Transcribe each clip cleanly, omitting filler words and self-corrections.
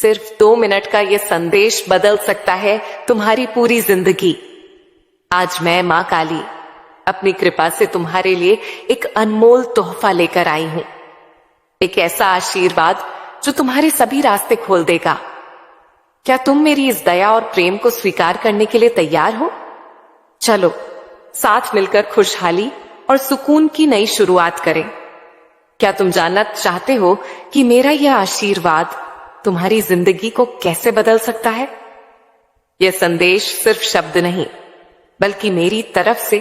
सिर्फ 2 मिनट का ये संदेश बदल सकता है तुम्हारी पूरी जिंदगी। आज मैं मां काली अपनी कृपा से तुम्हारे लिए एक अनमोल तोहफा लेकर आई हूं। एक ऐसा आशीर्वाद जो तुम्हारे सभी रास्ते खोल देगा। क्या तुम मेरी इस दया और प्रेम को स्वीकार करने के लिए तैयार हो? चलो साथ मिलकर खुशहाली और सुकून की नई शुरुआत करें। क्या तुम जानना चाहते हो कि मेरा यह आशीर्वाद तुम्हारी जिंदगी को कैसे बदल सकता है? यह संदेश सिर्फ शब्द नहीं, बल्कि मेरी तरफ से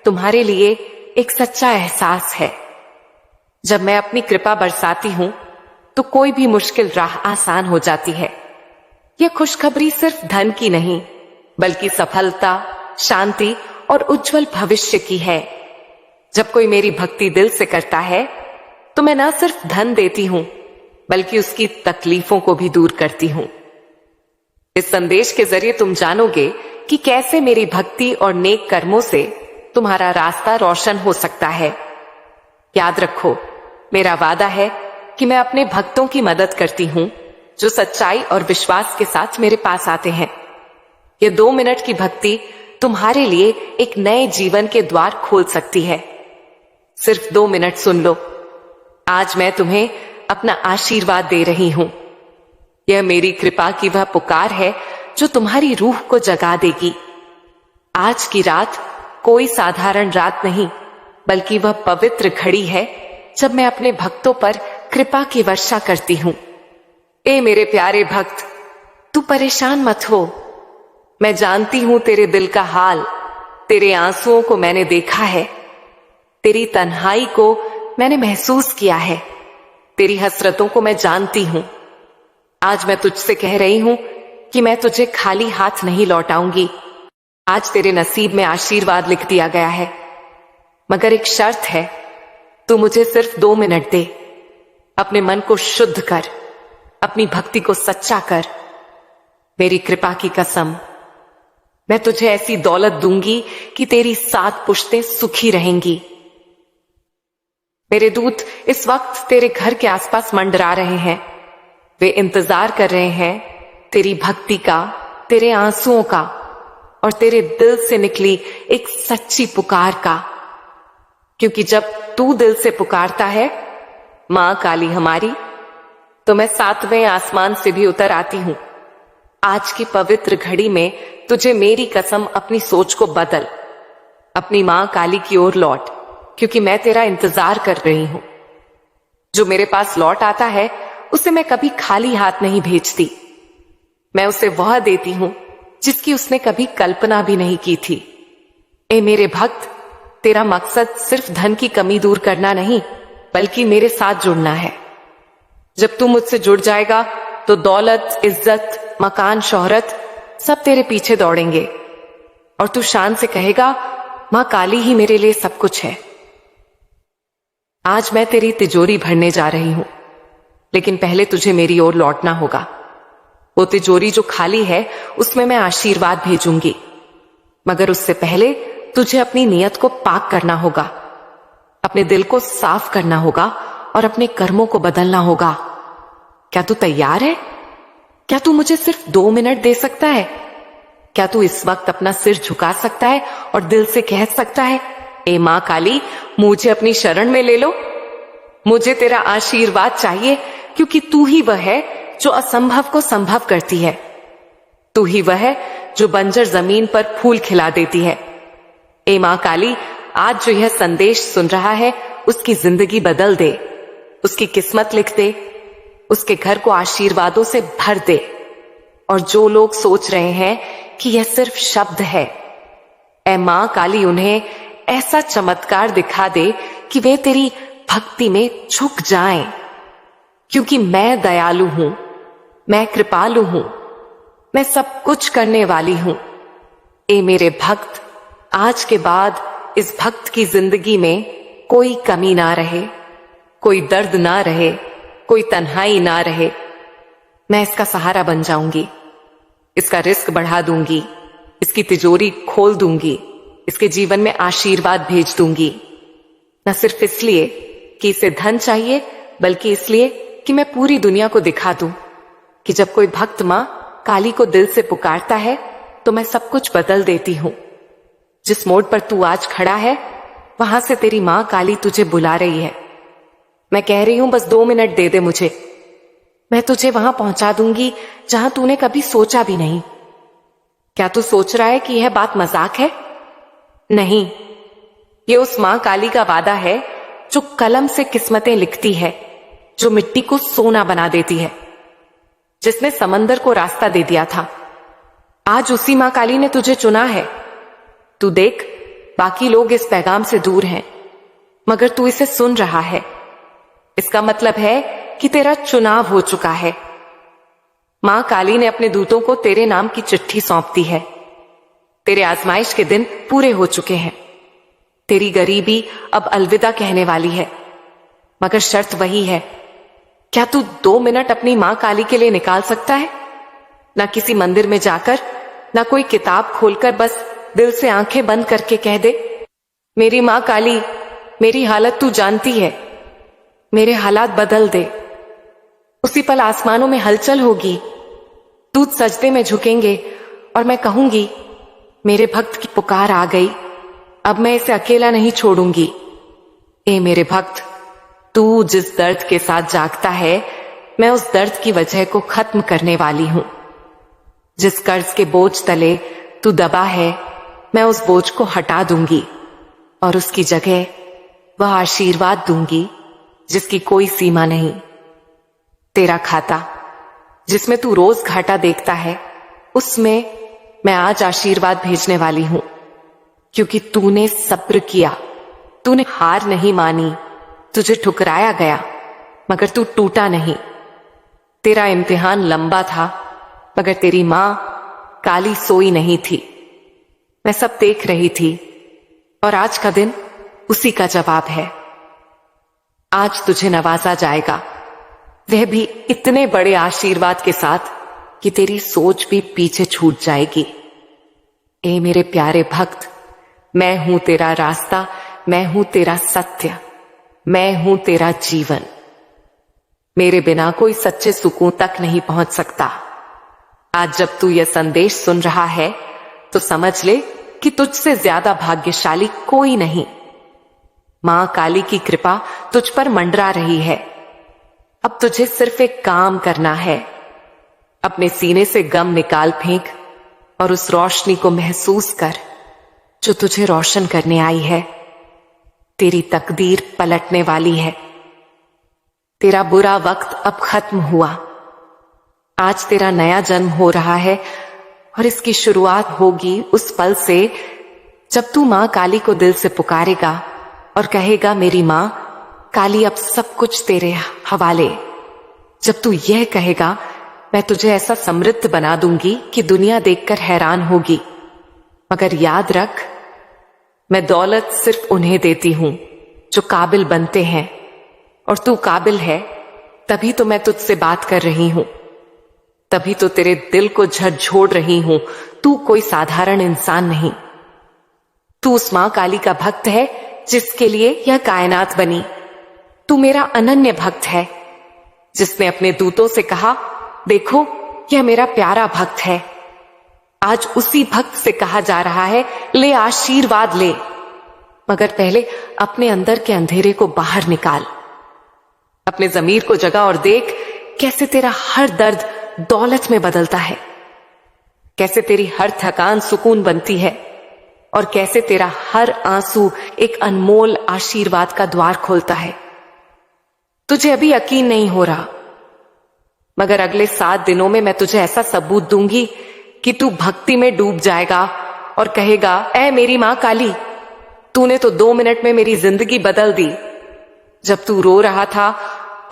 तुम्हारे लिए एक सच्चा एहसास है। जब मैं अपनी कृपा बरसाती हूं तो कोई भी मुश्किल राह आसान हो जाती है। यह खुशखबरी सिर्फ धन की नहीं, बल्कि सफलता, शांति और उज्जवल भविष्य की है। जब कोई मेरी भक्ति दिल से करता है तो मैं न सिर्फ धन देती हूं, बल्कि उसकी तकलीफों को भी दूर करती हूं। इस संदेश के जरिए तुम जानोगे कि कैसे मेरी भक्ति और नेक कर्मों से तुम्हारा रास्ता रोशन हो सकता है। याद रखो, मेरा वादा है कि मैं अपने भक्तों की मदद करती हूं जो सच्चाई और विश्वास के साथ मेरे पास आते हैं। यह 2 मिनट की भक्ति तुम्हारे लिए एक नए जीवन के द्वार खोल सकती है। सिर्फ 2 मिनट सुन लो। आज मैं तुम्हें अपना आशीर्वाद दे रही हूं। यह मेरी कृपा की वह पुकार है जो तुम्हारी रूह को जगा देगी। आज की रात कोई साधारण रात नहीं, बल्कि वह पवित्र घड़ी है जब मैं अपने भक्तों पर कृपा की वर्षा करती हूं। ए मेरे प्यारे भक्त, तू परेशान मत हो। मैं जानती हूं तेरे दिल का हाल। तेरे आंसुओं को मैंने देखा है। तेरी तन्हाई को मैंने महसूस किया है। तेरी हसरतों को मैं जानती हूं। आज मैं तुझसे कह रही हूं कि मैं तुझे खाली हाथ नहीं लौटाऊंगी। आज तेरे नसीब में आशीर्वाद लिख दिया गया है, मगर एक शर्त है। तू मुझे सिर्फ 2 मिनट दे। अपने मन को शुद्ध कर, अपनी भक्ति को सच्चा कर। मेरी कृपा की कसम, मैं तुझे ऐसी दौलत दूंगी कि तेरी 7 पुश्तें सुखी रहेंगी। मेरे दूत इस वक्त तेरे घर के आसपास मंडरा रहे हैं। वे इंतजार कर रहे हैं तेरी भक्ति का, तेरे आंसुओं का और तेरे दिल से निकली एक सच्ची पुकार का। क्योंकि जब तू दिल से पुकारता है, मां काली हमारी, तो मैं 7वें आसमान से भी उतर आती हूं। आज की पवित्र घड़ी में तुझे मेरी कसम, अपनी सोच को बदल। अपनी मां काली की ओर लौट, क्योंकि मैं तेरा इंतजार कर रही हूं। जो मेरे पास लौट आता है उसे मैं कभी खाली हाथ नहीं भेजती। मैं उसे वह देती हूं जिसकी उसने कभी कल्पना भी नहीं की थी। ए मेरे भक्त, तेरा मकसद सिर्फ धन की कमी दूर करना नहीं, बल्कि मेरे साथ जुड़ना है। जब तू मुझसे जुड़ जाएगा तो दौलत, इज्जत, मकान, शोहरत सब तेरे पीछे दौड़ेंगे और तू शान से कहेगा, मां काली ही मेरे लिए सब कुछ है। आज मैं तेरी तिजोरी भरने जा रही हूं, लेकिन पहले तुझे मेरी ओर लौटना होगा। वो तिजोरी जो खाली है उसमें मैं आशीर्वाद भेजूंगी, मगर उससे पहले तुझे अपनी नियत को पाक करना होगा, अपने दिल को साफ करना होगा और अपने कर्मों को बदलना होगा। क्या तू तैयार है? क्या तू मुझे सिर्फ 2 मिनट दे सकता है? क्या तू इस वक्त अपना सिर झुका सकता है और दिल से कह सकता है, ए मां काली, मुझे अपनी शरण में ले लो। मुझे तेरा आशीर्वाद चाहिए, क्योंकि तू ही वह है जो असंभव को संभव करती है। तू ही वह है जो बंजर जमीन पर फूल खिला देती है। ए मां काली, आज जो यह संदेश सुन रहा है उसकी जिंदगी बदल दे, उसकी किस्मत लिख दे, उसके घर को आशीर्वादों से भर दे। और जो लोग सोच रहे हैं कि यह सिर्फ शब्द है, ए मां काली, उन्हें ऐसा चमत्कार दिखा दे कि वे तेरी भक्ति में झुक जाएं। क्योंकि मैं दयालु हूं, मैं कृपालु हूं, मैं सब कुछ करने वाली हूं। ए मेरे भक्त, आज के बाद इस भक्त की जिंदगी में कोई कमी ना रहे, कोई दर्द ना रहे, कोई तन्हाई ना रहे। मैं इसका सहारा बन जाऊंगी, इसका रिस्क बढ़ा दूंगी, इसकी तिजोरी खोल दूंगी, इसके जीवन में आशीर्वाद भेज दूंगी। न सिर्फ इसलिए कि इसे धन चाहिए, बल्कि इसलिए कि मैं पूरी दुनिया को दिखा दूं कि जब कोई भक्त मां काली को दिल से पुकारता है तो मैं सब कुछ बदल देती हूं। जिस मोड़ पर तू आज खड़ा है वहां से तेरी मां काली तुझे बुला रही है। मैं कह रही हूं बस 2 मिनट दे दे मुझे, मैं तुझे वहां पहुंचा दूंगी जहां तूने कभी सोचा भी नहीं। क्या तू सोच रहा है कि यह बात मजाक है? नहीं, ये उस मां काली का वादा है जो कलम से किस्मतें लिखती है, जो मिट्टी को सोना बना देती है, जिसने समंदर को रास्ता दे दिया था। आज उसी मां काली ने तुझे चुना है। तू देख, बाकी लोग इस पैगाम से दूर हैं, मगर तू इसे सुन रहा है। इसका मतलब है कि तेरा चुनाव हो चुका है। मां काली ने अपने दूतों को तेरे नाम की चिट्ठी सौंप दी है। तेरे आजमाइश के दिन पूरे हो चुके हैं। तेरी गरीबी अब अलविदा कहने वाली है, मगर शर्त वही है। क्या तू 2 मिनट अपनी मां काली के लिए निकाल सकता है? ना किसी मंदिर में जाकर, ना कोई किताब खोलकर, बस दिल से आंखें बंद करके कह दे, मेरी मां काली, मेरी हालत तू जानती है, मेरे हालात बदल दे। उसी पल आसमानों में हलचल होगी, दूत सजदे में झुकेंगे और मैं कहूंगी, मेरे भक्त की पुकार आ गई, अब मैं इसे अकेला नहीं छोड़ूंगी। ए मेरे भक्त, तू जिस दर्द के साथ जागता है, मैं उस दर्द की वजह को खत्म करने वाली हूं। जिस कर्ज के बोझ तले तू दबा है, मैं उस बोझ को हटा दूंगी और उसकी जगह वह आशीर्वाद दूंगी जिसकी कोई सीमा नहीं। तेरा खाता, जिसमें तू रोज घाटा देखता है, उसमें मैं आज आशीर्वाद भेजने वाली हूं, क्योंकि तूने सब्र किया, तूने हार नहीं मानी। तुझे ठुकराया गया मगर तू टूटा नहीं। तेरा इम्तिहान लंबा था, मगर तेरी मां काली सोई नहीं थी। मैं सब देख रही थी और आज का दिन उसी का जवाब है। आज तुझे नवाजा जाएगा, वह भी इतने बड़े आशीर्वाद के साथ कि तेरी सोच भी पीछे छूट जाएगी। ए मेरे प्यारे भक्त, मैं हूं तेरा रास्ता, मैं हूं तेरा सत्य, मैं हूं तेरा जीवन। मेरे बिना कोई सच्चे सुकून तक नहीं पहुंच सकता। आज जब तू यह संदेश सुन रहा है तो समझ ले कि तुझसे ज्यादा भाग्यशाली कोई नहीं। मां काली की कृपा तुझ पर मंडरा रही है। अब तुझे सिर्फ एक काम करना है, अपने सीने से गम निकाल फेंक और उस रोशनी को महसूस कर जो तुझे रोशन करने आई है। तेरी तकदीर पलटने वाली है। तेरा बुरा वक्त अब खत्म हुआ। आज तेरा नया जन्म हो रहा है और इसकी शुरुआत होगी उस पल से जब तू मां काली को दिल से पुकारेगा और कहेगा, मेरी मां काली, अब सब कुछ तेरे हवाले। जब तू यह कहेगा, मैं तुझे ऐसा समृद्ध बना दूंगी कि दुनिया देखकर हैरान होगी। मगर याद रख, मैं दौलत सिर्फ उन्हें देती हूं जो काबिल बनते हैं, और तू काबिल है तभी तो मैं तुझसे बात कर रही हूं, तभी तो तेरे दिल को झकझोर रही हूं। तू कोई साधारण इंसान नहीं, तू उस मां काली का भक्त है जिसके लिए यह कायनात बनी। तू मेरा अनन्य भक्त है जिसने अपने दूतों से कहा, देखो यह मेरा प्यारा भक्त है। आज उसी भक्त से कहा जा रहा है, ले आशीर्वाद ले, मगर पहले अपने अंदर के अंधेरे को बाहर निकाल। अपने जमीर को जगा और देख कैसे तेरा हर दर्द दौलत में बदलता है, कैसे तेरी हर थकान सुकून बनती है और कैसे तेरा हर आंसू एक अनमोल आशीर्वाद का द्वार खोलता है। तुझे अभी यकीन नहीं हो रहा, मगर अगले 7 दिनों में मैं तुझे ऐसा सबूत दूंगी कि तू भक्ति में डूब जाएगा और कहेगा, ऐ मेरी मां काली, तूने तो 2 मिनट में मेरी जिंदगी बदल दी। जब तू रो रहा था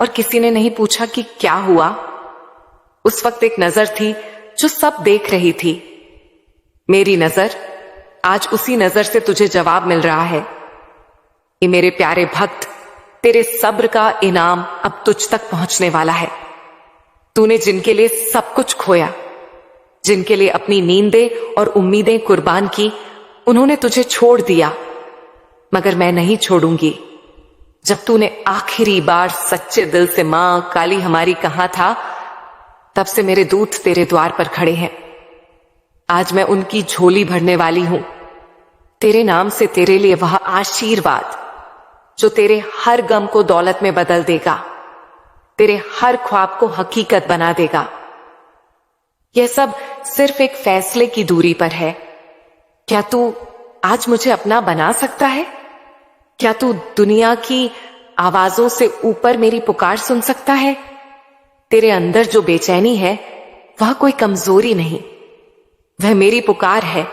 और किसी ने नहीं पूछा कि क्या हुआ, उस वक्त एक नजर थी जो सब देख रही थी। मेरी नजर, आज उसी नजर से तुझे जवाब मिल रहा है कि मेरे प्यारे भक्त, तेरे सब्र का इनाम अब तुझ तक पहुंचने वाला है। तूने जिनके लिए सब कुछ खोया, जिनके लिए अपनी नींदें और उम्मीदें कुर्बान की, उन्होंने तुझे छोड़ दिया, मगर मैं नहीं छोड़ूंगी। जब तूने आखिरी बार सच्चे दिल से मां काली हमारी कहा था, तब से मेरे दूत तेरे द्वार पर खड़े हैं। आज मैं उनकी झोली भरने वाली हूं। तेरे नाम से तेरे लिए वह आशीर्वाद जो तेरे हर गम को दौलत में बदल देगा, तेरे हर ख्वाब को हकीकत बना देगा। यह सब सिर्फ एक फैसले की दूरी पर है। क्या तू आज मुझे अपना बना सकता है? क्या तू दुनिया की आवाजों से ऊपर मेरी पुकार सुन सकता है? तेरे अंदर जो बेचैनी है वह कोई कमजोरी नहीं, वह मेरी पुकार है,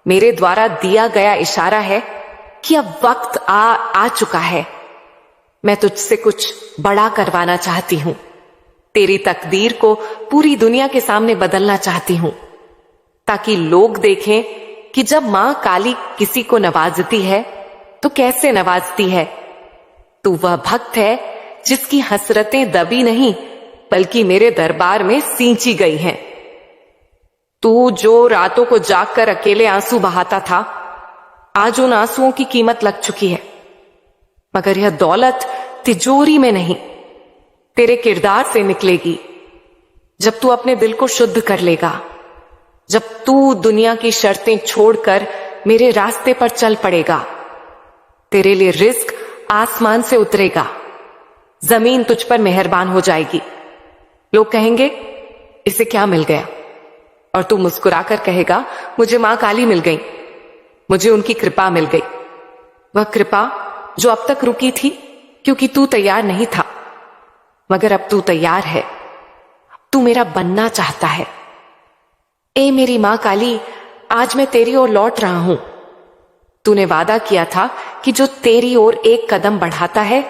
मेरे द्वारा दिया गया इशारा है कि अब वक्त आ चुका है। मैं तुझसे कुछ बड़ा करवाना चाहती हूं। तेरी तकदीर को पूरी दुनिया के सामने बदलना चाहती हूं, ताकि लोग देखें कि जब मां काली किसी को नवाजती है तो कैसे नवाजती है। तू वह भक्त है जिसकी हसरतें दबी नहीं बल्कि मेरे दरबार में सींची गई हैं। तू जो रातों को जागकर अकेले आंसू बहाता था, आज उन आंसुओं की कीमत लग चुकी है। मगर यह दौलत तिजोरी में नहीं, तेरे किरदार से निकलेगी। जब तू अपने दिल को शुद्ध कर लेगा, जब तू दुनिया की शर्तें छोड़कर मेरे रास्ते पर चल पड़ेगा, तेरे लिए रिस्क आसमान से उतरेगा, जमीन तुझ पर मेहरबान हो जाएगी। लोग कहेंगे इसे क्या मिल गया, और तू मुस्कुराकर कहेगा मुझे मां काली मिल गई, मुझे उनकी कृपा मिल गई। वह कृपा जो अब तक रुकी थी क्योंकि तू तैयार नहीं था, मगर अब तू तैयार है। तू मेरा बनना चाहता है। ए मेरी मां काली, आज मैं तेरी ओर लौट रहा हूं। तूने वादा किया था कि जो तेरी ओर एक कदम बढ़ाता है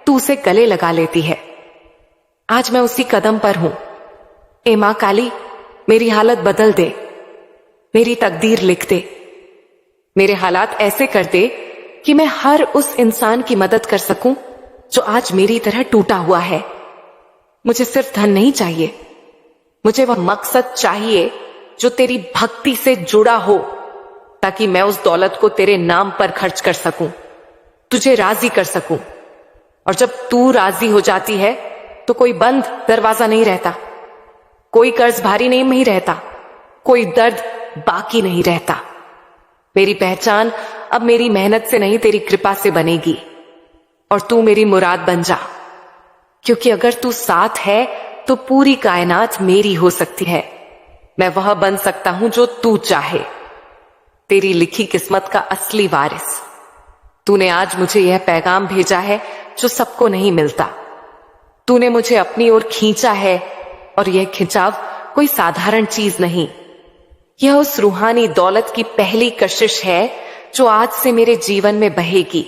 तू उसे गले लगा लेती है। आज मैं उसी कदम पर हूं। ए मां काली, मेरी हालत बदल दे, मेरी तकदीर लिख दे, मेरे हालात ऐसे कर दे कि मैं हर उस इंसान की मदद कर सकूं जो आज मेरी तरह टूटा हुआ है। मुझे सिर्फ धन नहीं चाहिए, मुझे वह मकसद चाहिए जो तेरी भक्ति से जुड़ा हो, ताकि मैं उस दौलत को तेरे नाम पर खर्च कर सकूं, तुझे राजी कर सकूं। और जब तू राजी हो जाती है तो कोई बंद दरवाजा नहीं रहता, कोई कर्ज भारी नहीं रहता, कोई दर्द बाकी नहीं रहता। मेरी पहचान अब मेरी मेहनत से नहीं तेरी कृपा से बनेगी, और तू मेरी मुराद बन जा। क्योंकि अगर तू साथ है तो पूरी कायनात मेरी हो सकती है। मैं वह बन सकता हूं जो तू चाहे, तेरी लिखी किस्मत का असली वारिस। तूने आज मुझे यह पैगाम भेजा है जो सबको नहीं मिलता। तूने मुझे अपनी ओर खींचा है, और यह खिंचाव कोई साधारण चीज नहीं। यह उस रूहानी दौलत की पहली कशिश है जो आज से मेरे जीवन में बहेगी।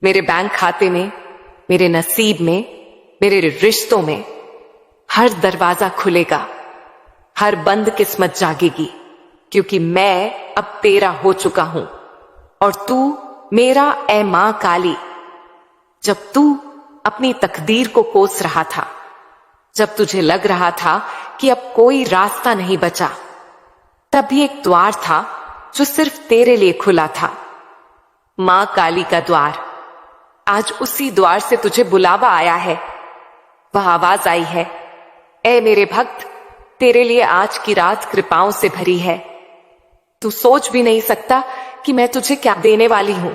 मेरे बैंक खाते में, मेरे नसीब में, मेरे रिश्तों में हर दरवाजा खुलेगा, हर बंद किस्मत जागेगी, क्योंकि मैं अब तेरा हो चुका हूं और तू मेरा। ए मां काली, जब तू अपनी तकदीर को कोस रहा था, जब तुझे लग रहा था कि अब कोई रास्ता नहीं बचा, तब भी एक द्वार था जो सिर्फ तेरे लिए खुला था। मां काली का द्वार। आज उसी द्वार से तुझे बुलावा आया है। वह आवाज आई है, ए मेरे भक्त, तेरे लिए आज की रात कृपाओं से भरी है। तू सोच भी नहीं सकता कि मैं तुझे क्या देने वाली हूं।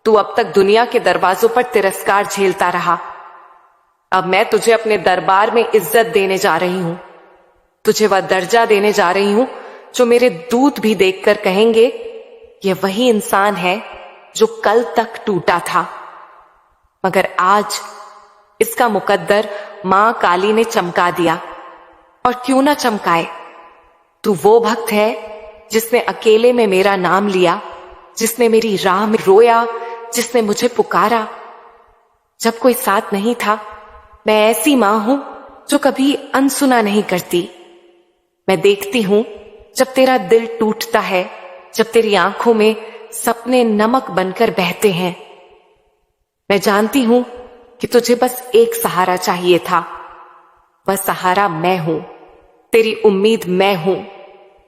तू अब तक दुनिया के दरवाजों पर तिरस्कार झेलता रहा। अब मैं तुझे अपने दरबार में इज्जत देने जा रही हूं। तुझे वह दर्जा देने जा रही हूं जो मेरे दूत भी देखकर कहेंगे यह वही इंसान है जो कल तक टूटा था, मगर आज इसका मुकद्दर मां काली ने चमका दिया। और क्यों ना चमकाए। तू वो भक्त है जिसने अकेले में मेरा नाम लिया, जिसने मेरी राह में रोया, जिसने मुझे पुकारा जब कोई साथ नहीं था। मैं ऐसी मां हूं जो कभी अनसुना नहीं करती। मैं देखती हूं जब तेरा दिल टूटता है, जब तेरी आंखों में सपने नमक बनकर बहते हैं। मैं जानती हूं कि तुझे बस एक सहारा चाहिए था। वह सहारा मैं हूं, तेरी उम्मीद मैं हूं,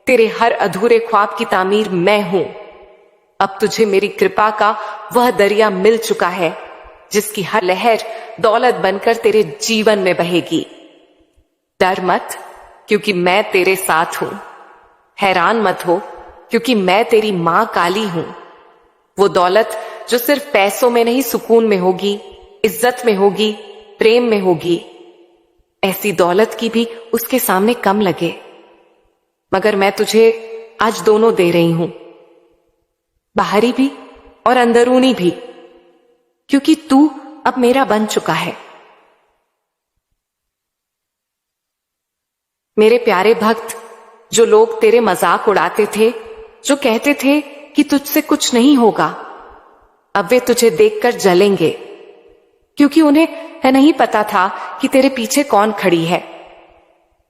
तेरे हर अधूरे ख्वाब की तामीर मैं हूं। अब तुझे मेरी कृपा का वह दरिया मिल चुका है जिसकी हर लहर दौलत बनकर तेरे जीवन में बहेगी। डर मत, क्योंकि मैं तेरे साथ हूं। हैरान मत हो, क्योंकि मैं तेरी मां काली हूं। वो दौलत जो सिर्फ पैसों में नहीं, सुकून में होगी, इज्जत में होगी, प्रेम में होगी, ऐसी दौलत की भी उसके सामने कम लगे। मगर मैं तुझे आज दोनों दे रही हूं, बाहरी भी और अंदरूनी भी, क्योंकि तू अब मेरा बन चुका है। मेरे प्यारे भक्त, जो लोग तेरे मजाक उड़ाते थे, जो कहते थे कि तुझसे कुछ नहीं होगा, अब वे तुझे देखकर जलेंगे, क्योंकि उन्हें नहीं पता था कि तेरे पीछे कौन खड़ी है।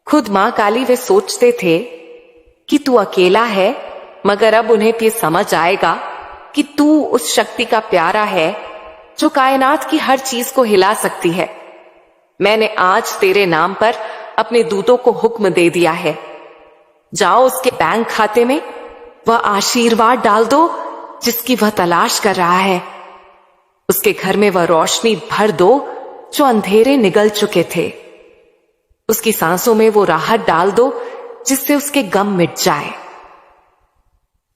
खुद मां काली वे सोचते थे कि तू अकेला है, मगर अब उन्हें भी समझ आएगा कि तू उस शक्ति का प्यारा है जो कायनात की हर चीज को हिला सकती है। मैंने आज तेरे नाम पर अपने दूतों को हुक्म दे दिया है, जाओ उसके बैंक खाते में वह आशीर्वाद डाल दो जिसकी वह तलाश कर रहा है। उसके घर में वह रोशनी भर दो जो अंधेरे निगल चुके थे। उसकी सांसों में वो राहत डाल दो जिससे उसके गम मिट जाए।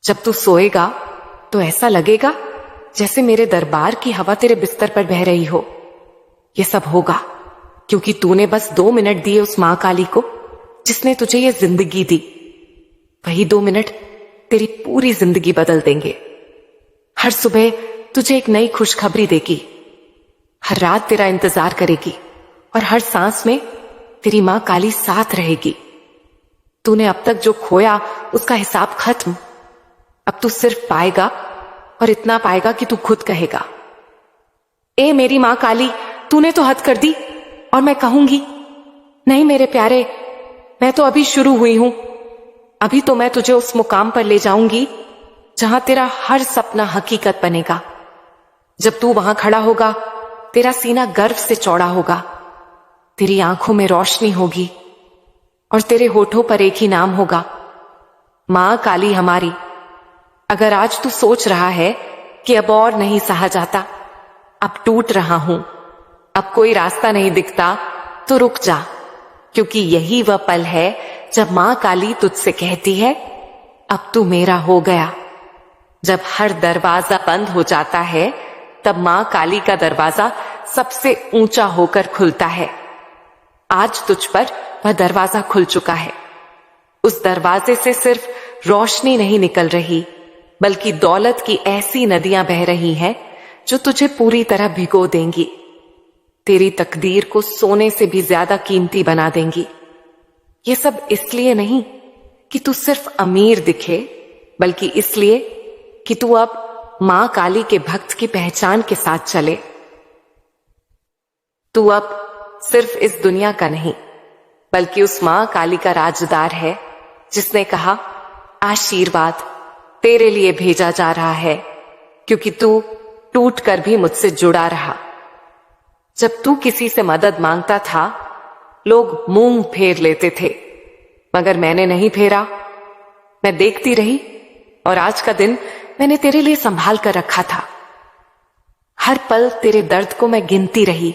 जब तू सोएगा तो ऐसा लगेगा जैसे मेरे दरबार की हवा तेरे बिस्तर पर बह रही हो। ये सब होगा क्योंकि तूने बस 2 मिनट दिए उस मां काली को जिसने तुझे ये जिंदगी दी। वही 2 मिनट तेरी पूरी जिंदगी बदल देंगे। हर सुबह तुझे एक नई खुशखबरी देगी, हर रात तेरा इंतजार करेगी और हर सांस में तेरी मां काली साथ रहेगी। तूने अब तक जो खोया उसका हिसाब खत्म। अब तू सिर्फ पाएगा और इतना पाएगा कि तू खुद कहेगा, ए मेरी मां काली, तूने तो हद कर दी। और मैं कहूंगी, नहीं मेरे प्यारे, मैं तो अभी शुरू हुई हूं। अभी तो मैं तुझे उस मुकाम पर ले जाऊंगी जहां तेरा हर सपना हकीकत बनेगा। जब तू वहां खड़ा होगा, तेरा सीना गर्व से चौड़ा होगा, तेरी आंखों में रोशनी होगी और तेरे होठों पर एक ही नाम होगा, मां काली हमारी। अगर आज तू सोच रहा है कि अब और नहीं सहा जाता, अब टूट रहा हूं, अब कोई रास्ता नहीं दिखता, तो रुक जा, क्योंकि यही वह पल है जब मां काली तुझसे कहती है, अब तू मेरा हो गया। जब हर दरवाजा बंद हो जाता है, तब मां काली का दरवाजा सबसे ऊंचा होकर खुलता है। आज तुझ पर वह दरवाजा खुल चुका है। उस दरवाजे से सिर्फ रोशनी नहीं निकल रही, बल्कि दौलत की ऐसी नदियां बह रही हैं जो तुझे पूरी तरह भिगो देंगी, तेरी तकदीर को सोने से भी ज्यादा कीमती बना देंगी। ये सब इसलिए नहीं कि तू सिर्फ अमीर दिखे, बल्कि इसलिए कि तू अब मां काली के भक्त की पहचान के साथ चले। तू अब सिर्फ इस दुनिया का नहीं, बल्कि उस मां काली का राजदार है जिसने कहा, आशीर्वाद तेरे लिए भेजा जा रहा है, क्योंकि तू टूट कर भी मुझसे जुड़ा रहा। जब तू किसी से मदद मांगता था, लोग मुंह फेर लेते थे, मगर मैंने नहीं फेरा। मैं देखती रही और आज का दिन मैंने तेरे लिए संभाल कर रखा था। हर पल तेरे दर्द को मैं गिनती रही,